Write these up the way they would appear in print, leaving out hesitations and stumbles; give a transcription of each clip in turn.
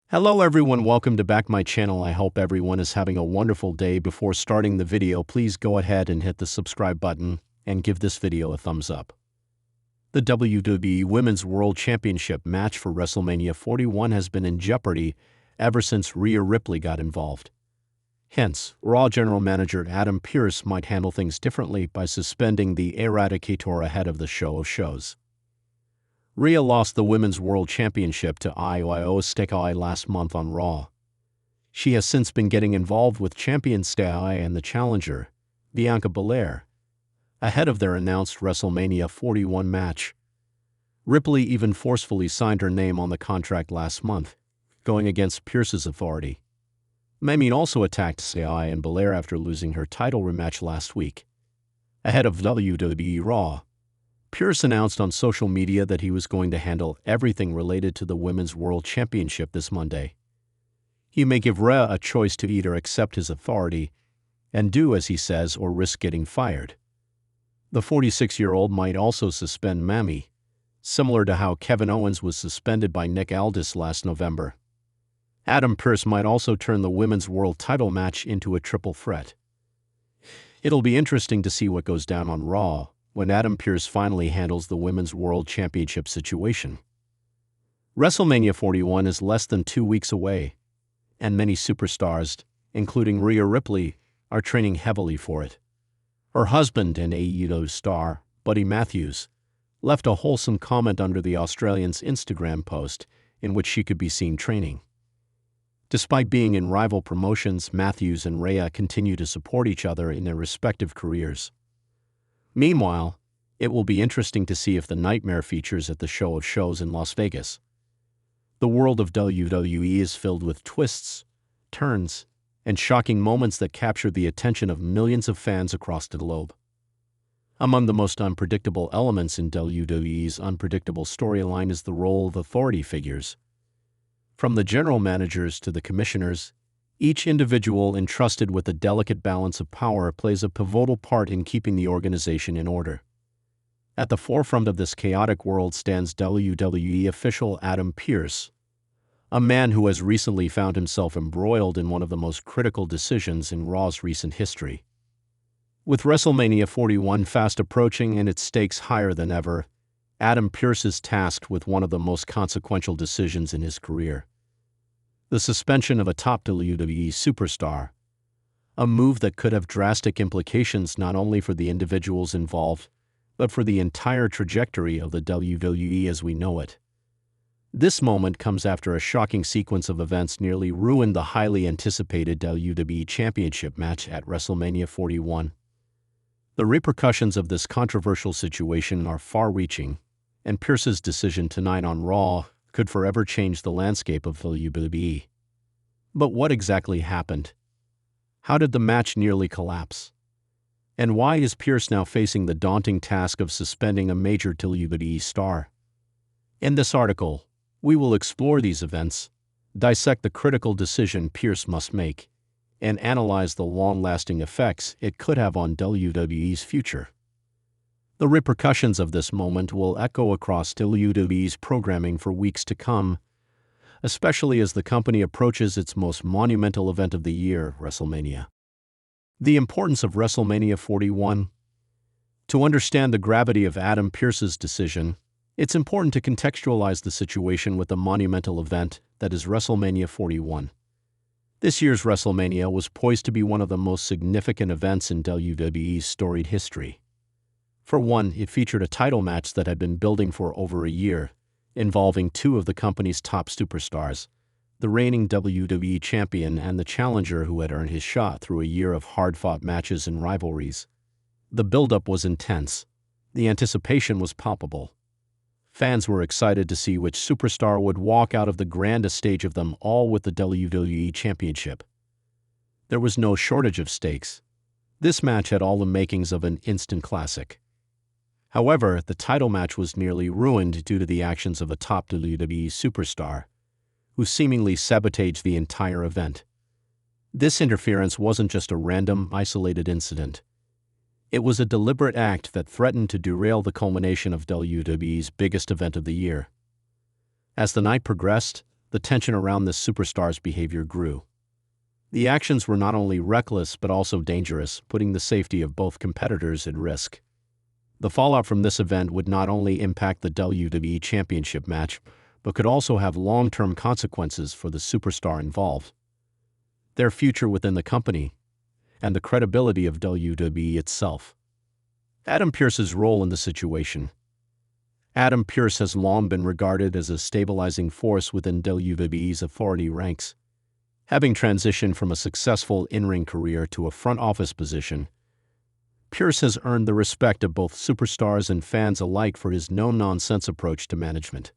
Hello everyone, welcome to back my channel. I hope everyone is having a wonderful day. Before starting the video, please go ahead and hit the subscribe button and give this video a thumbs up. The WWE Women's World Championship match for WrestleMania 41 has been in jeopardy ever since Rhea Ripley got involved. Hence, Raw General Manager Adam Pearce might handle things differently by suspending the Eradicator ahead of the show of shows. Rhea lost the Women's World Championship to Io Sky last month on Raw. She has since been getting involved with champion Sky and the challenger, Bianca Belair, ahead of their announced WrestleMania 41 match. Ripley even forcefully signed her name on the contract last month, going against Pearce's authority. Mamie also attacked Sky and Belair after losing her title rematch last week. Ahead of WWE Raw, Pearce announced on social media that he was going to handle everything related to the Women's World Championship this Monday. He may give Rhea a choice to either accept his authority and do as he says or risk getting fired. The 46-year-old might also suspend Mamie, similar to how Kevin Owens was suspended by Nick Aldis last November. Adam Pearce might also turn the Women's World title match into a triple threat. It'll be interesting to see what goes down on Raw when Adam Pearce finally handles the Women's World Championship situation. WrestleMania 41 is less than 2 weeks away, and many superstars, including Rhea Ripley, are training heavily for it. Her husband and AEW star, Buddy Matthews, left a wholesome comment under the Australian's Instagram post in which she could be seen training. Despite being in rival promotions, Matthews and Rhea continue to support each other in their respective careers. Meanwhile, it will be interesting to see if the Nightmare features at the show of shows in Las Vegas. The world of WWE is filled with twists, turns, and shocking moments that capture the attention of millions of fans across the globe. Among the most unpredictable elements in WWE's unpredictable storyline is the role of authority figures. From the general managers to the commissioners, each individual entrusted with a delicate balance of power plays a pivotal part in keeping the organization in order. At the forefront of this chaotic world stands WWE official Adam Pearce, a man who has recently found himself embroiled in one of the most critical decisions in Raw's recent history. With WrestleMania 41 fast approaching and its stakes higher than ever, Adam Pearce is tasked with one of the most consequential decisions in his career: the suspension of a top WWE superstar, a move that could have drastic implications not only for the individuals involved, but for the entire trajectory of the WWE as we know it. This moment comes after a shocking sequence of events nearly ruined the highly anticipated WWE Championship match at WrestleMania 41. The repercussions of this controversial situation are far-reaching, and Pearce's decision tonight on Raw could forever change the landscape of WWE. But what exactly happened? How did the match nearly collapse? And why is Pearce now facing the daunting task of suspending a major WWE star? In this article, we will explore these events, dissect the critical decision Pearce must make, and analyze the long-lasting effects it could have on WWE's future. The repercussions of this moment will echo across WWE's programming for weeks to come, especially as the company approaches its most monumental event of the year, WrestleMania. The importance of WrestleMania 41. To understand the gravity of Adam Pearce's decision, it's important to contextualize the situation with the monumental event that is WrestleMania 41. This year's WrestleMania was poised to be one of the most significant events in WWE's storied history. For one, it featured a title match that had been building for over a year, involving two of the company's top superstars, the reigning WWE champion and the challenger who had earned his shot through a year of hard-fought matches and rivalries. The build-up was intense. The anticipation was palpable. Fans were excited to see which superstar would walk out of the grandest stage of them all with the WWE Championship. There was no shortage of stakes. This match had all the makings of an instant classic. However, the title match was nearly ruined due to the actions of a top WWE superstar, who seemingly sabotaged the entire event. This interference wasn't just a random, isolated incident. It was a deliberate act that threatened to derail the culmination of WWE's biggest event of the year. As the night progressed, the tension around this superstar's behavior grew. The actions were not only reckless but also dangerous, putting the safety of both competitors at risk. The fallout from this event would not only impact the WWE Championship match, but could also have long-term consequences for the superstar involved, their future within the company, and the credibility of WWE itself. Adam Pearce's role in the situation. Adam Pearce has long been regarded as a stabilizing force within WWE's authority ranks. Having transitioned from a successful in-ring career to a front office position, Pearce has earned the respect of both superstars and fans alike for his no-nonsense approach to management.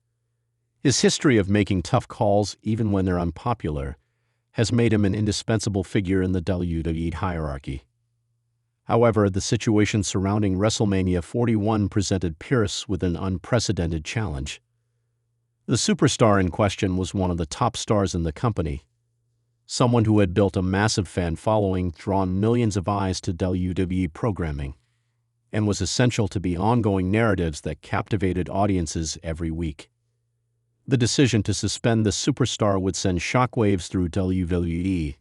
His history of making tough calls, even when they're unpopular, has made him an indispensable figure in the WWE hierarchy. However, the situation surrounding WrestleMania 41 presented Pearce with an unprecedented challenge. The superstar in question was one of the top stars in the company, someone who had built a massive fan following, drawn millions of eyes to WWE programming, and was essential to the ongoing narratives that captivated audiences every week. The decision to suspend the superstar would send shockwaves through WWE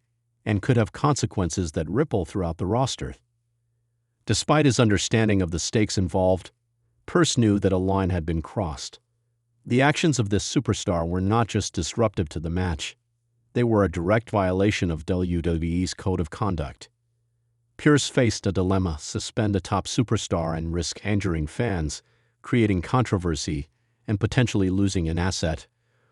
and could have consequences that ripple throughout the roster. Despite his understanding of the stakes involved, Pearce knew that a line had been crossed. The actions of this superstar were not just disruptive to the match, they were a direct violation of WWE's code of conduct. Pearce faced a dilemma: suspend a top superstar and risk injuring fans, creating controversy, and potentially losing an asset,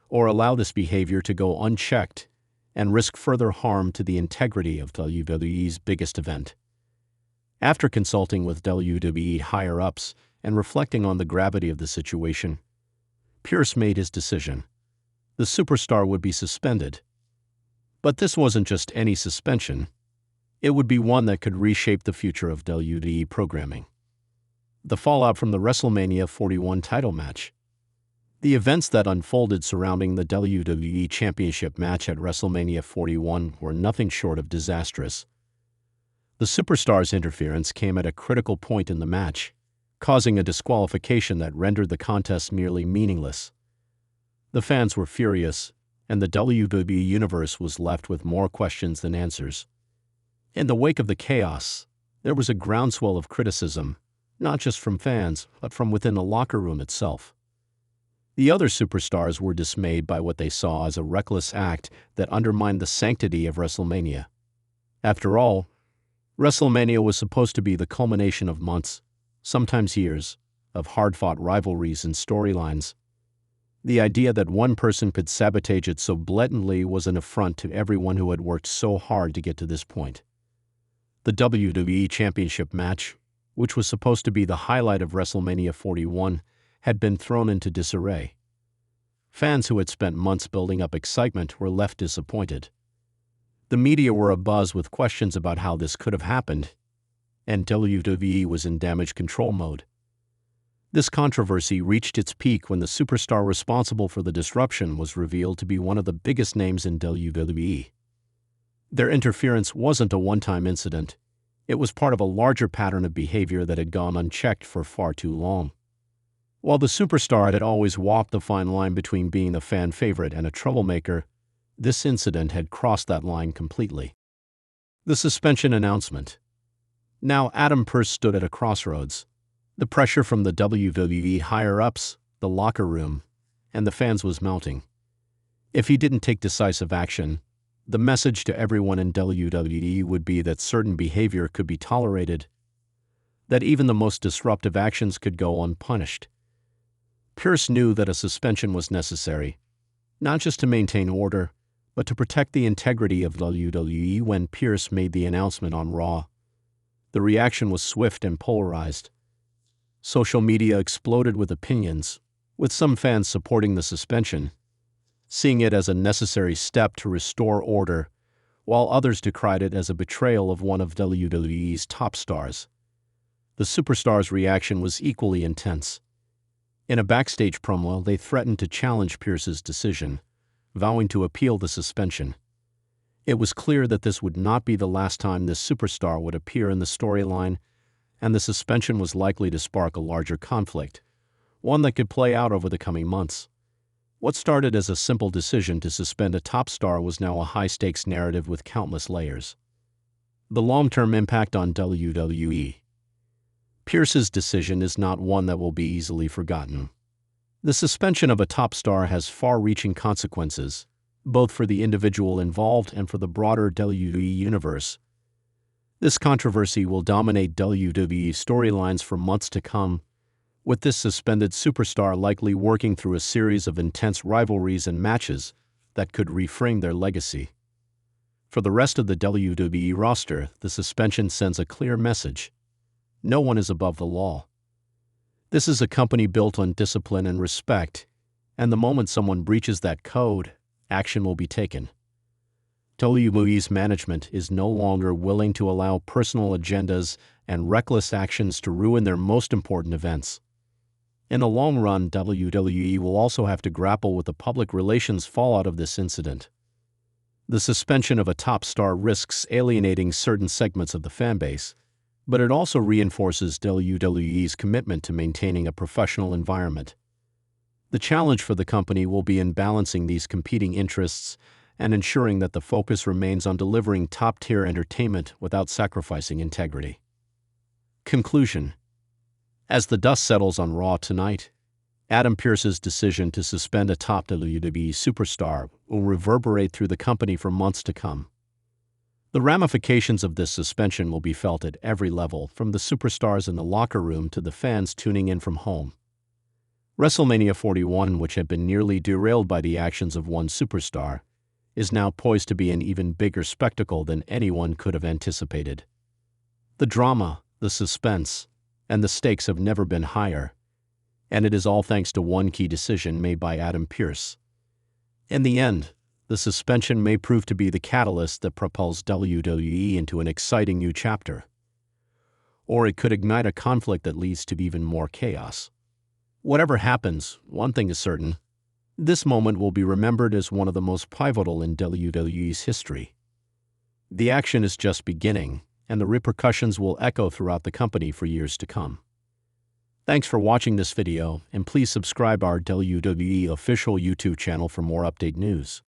or allow this behavior to go unchecked and risk further harm to the integrity of WWE's biggest event. After consulting with WWE higher-ups and reflecting on the gravity of the situation, Pearce made his decision. The superstar would be suspended. But this wasn't just any suspension. It would be one that could reshape the future of WWE programming. The fallout from the WrestleMania 41 title match. The events that unfolded surrounding the WWE Championship match at WrestleMania 41 were nothing short of disastrous. The superstar's interference came at a critical point in the match, causing a disqualification that rendered the contest nearly meaningless. The fans were furious, and the WWE Universe was left with more questions than answers. In the wake of the chaos, there was a groundswell of criticism, not just from fans, but from within the locker room itself. The other superstars were dismayed by what they saw as a reckless act that undermined the sanctity of WrestleMania. After all, WrestleMania was supposed to be the culmination of months, sometimes years, of hard-fought rivalries and storylines. The idea that one person could sabotage it so blatantly was an affront to everyone who had worked so hard to get to this point. The WWE Championship match, which was supposed to be the highlight of WrestleMania 41, had been thrown into disarray. Fans who had spent months building up excitement were left disappointed. The media were abuzz with questions about how this could have happened, and WWE was in damage control mode. This controversy reached its peak when the superstar responsible for the disruption was revealed to be one of the biggest names in WWE. Their interference wasn't a one-time incident. It was part of a larger pattern of behavior that had gone unchecked for far too long. While the superstar had always walked the fine line between being a fan favorite and a troublemaker, this incident had crossed that line completely. The suspension announcement. Now Adam Pearce stood at a crossroads. The pressure from the WWE higher-ups, the locker room, and the fans was mounting. If he didn't take decisive action, the message to everyone in WWE would be that certain behavior could be tolerated, that even the most disruptive actions could go unpunished. Pearce knew that a suspension was necessary, not just to maintain order, but to protect the integrity of WWE. When Pearce made the announcement on Raw, the reaction was swift and polarized. Social media exploded with opinions, with some fans supporting the suspension, seeing it as a necessary step to restore order, while others decried it as a betrayal of one of WWE's top stars. The superstar's reaction was equally intense. In a backstage promo, they threatened to challenge Pearce's decision, vowing to appeal the suspension. It was clear that this would not be the last time this superstar would appear in the storyline, and the suspension was likely to spark a larger conflict, one that could play out over the coming months. What started as a simple decision to suspend a top star was now a high-stakes narrative with countless layers. The long-term impact on WWE. Pearce's decision is not one that will be easily forgotten. The suspension of a top star has far-reaching consequences, both for the individual involved and for the broader WWE universe. This controversy will dominate WWE storylines for months to come, with this suspended superstar likely working through a series of intense rivalries and matches that could reframe their legacy. For the rest of the WWE roster, the suspension sends a clear message. No one is above the law. This is a company built on discipline and respect, and the moment someone breaches that code, action will be taken. WWE's management is no longer willing to allow personal agendas and reckless actions to ruin their most important events. In the long run, WWE will also have to grapple with the public relations fallout of this incident. The suspension of a top star risks alienating certain segments of the fanbase, but it also reinforces WWE's commitment to maintaining a professional environment. The challenge for the company will be in balancing these competing interests and ensuring that the focus remains on delivering top-tier entertainment without sacrificing integrity. Conclusion. As the dust settles on Raw tonight, Adam Pearce's decision to suspend a top WWE superstar will reverberate through the company for months to come. The ramifications of this suspension will be felt at every level, from the superstars in the locker room to the fans tuning in from home. WrestleMania 41, which had been nearly derailed by the actions of one superstar, is now poised to be an even bigger spectacle than anyone could have anticipated. The drama, the suspense, and the stakes have never been higher, and it is all thanks to one key decision made by Adam Pearce. In the end, the suspension may prove to be the catalyst that propels WWE into an exciting new chapter. Or it could ignite a conflict that leads to even more chaos. Whatever happens, one thing is certain: this moment will be remembered as one of the most pivotal in WWE's history. The action is just beginning, and the repercussions will echo throughout the company for years to come. Thanks for watching this video, and please subscribe our WWE official YouTube channel for more update news.